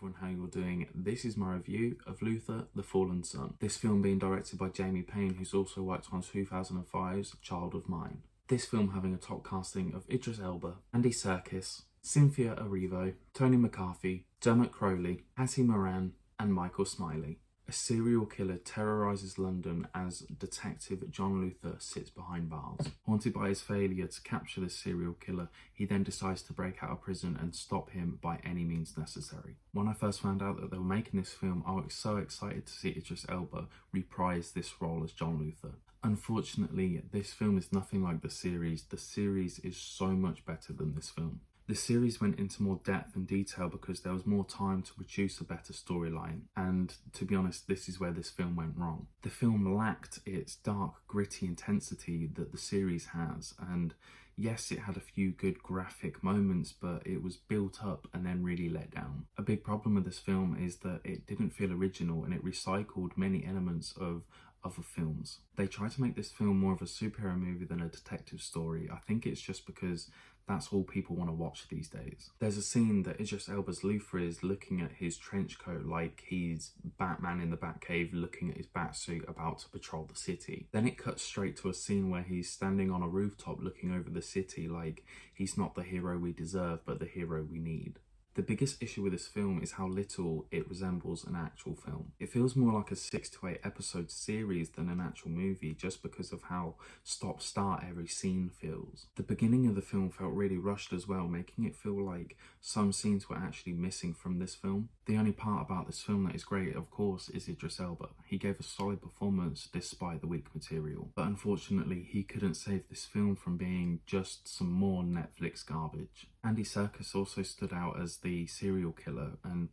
everyone, how you're doing. This is my review of Luther, the Fallen Son. This film being directed by Jamie Payne, who's also worked on 2005's Child of Mine. This film having a top casting of Idris Elba, Andy Serkis, Cynthia Erivo, Tony McCarthy, Dermot Crowley, Hattie Moran, and Michael Smiley. A serial killer terrorizes London as Detective John Luther sits behind bars. Haunted by his failure to capture this serial killer, he then decides to break out of prison and stop him by any means necessary. When I first found out that they were making this film, I was so excited to see Idris Elba reprise this role as John Luther. Unfortunately, this film is nothing like the series. The series is so much better than this film. The series went into more depth and detail because there was more time to produce a better storyline, and to be honest, this is where this film went wrong. The film lacked its dark, gritty intensity that the series has, and yes, it had a few good graphic moments, but it was built up and then really let down. A big problem with this film is that it didn't feel original and it recycled many elements of other films. They tried to make this film more of a superhero movie than a detective story. I think it's just because that's all people want to watch these days. There's a scene that Idris Elba's Luther is looking at his trench coat like he's Batman in the Batcave looking at his Batsuit about to patrol the city. Then it cuts straight to a scene where he's standing on a rooftop looking over the city like he's not the hero we deserve but the hero we need. The biggest issue with this film is how little it resembles an actual film. It feels more like a 6 to 8 episode series than an actual movie just because of how stop-start every scene feels. The beginning of the film felt really rushed as well, making it feel like some scenes were actually missing from this film. The only part about this film that is great, of course, is Idris Elba. He gave a solid performance despite the weak material, but unfortunately he couldn't save this film from being just some more Netflix garbage. Andy Serkis also stood out as the serial killer, and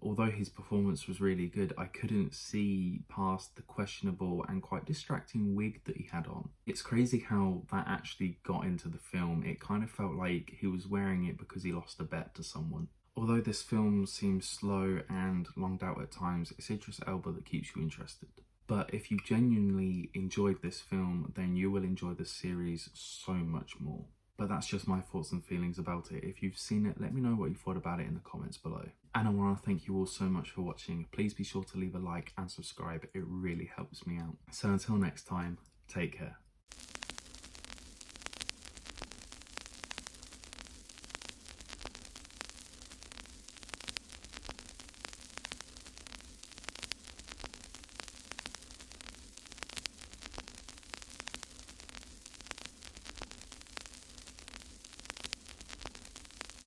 although his performance was really good, I couldn't see past the questionable and quite distracting wig that he had on. It's crazy how that actually got into the film. It kind of felt like he was wearing it because he lost a bet to someone. Although this film seems slow and longed out at times, it's Idris Elba that keeps you interested. But if you genuinely enjoyed this film, then you will enjoy the series so much more. But that's just my thoughts and feelings about it. If you've seen it, let me know what you thought about it in the comments below. And I want to thank you all so much for watching. Please be sure to leave a like and subscribe. It really helps me out. So until next time, take care.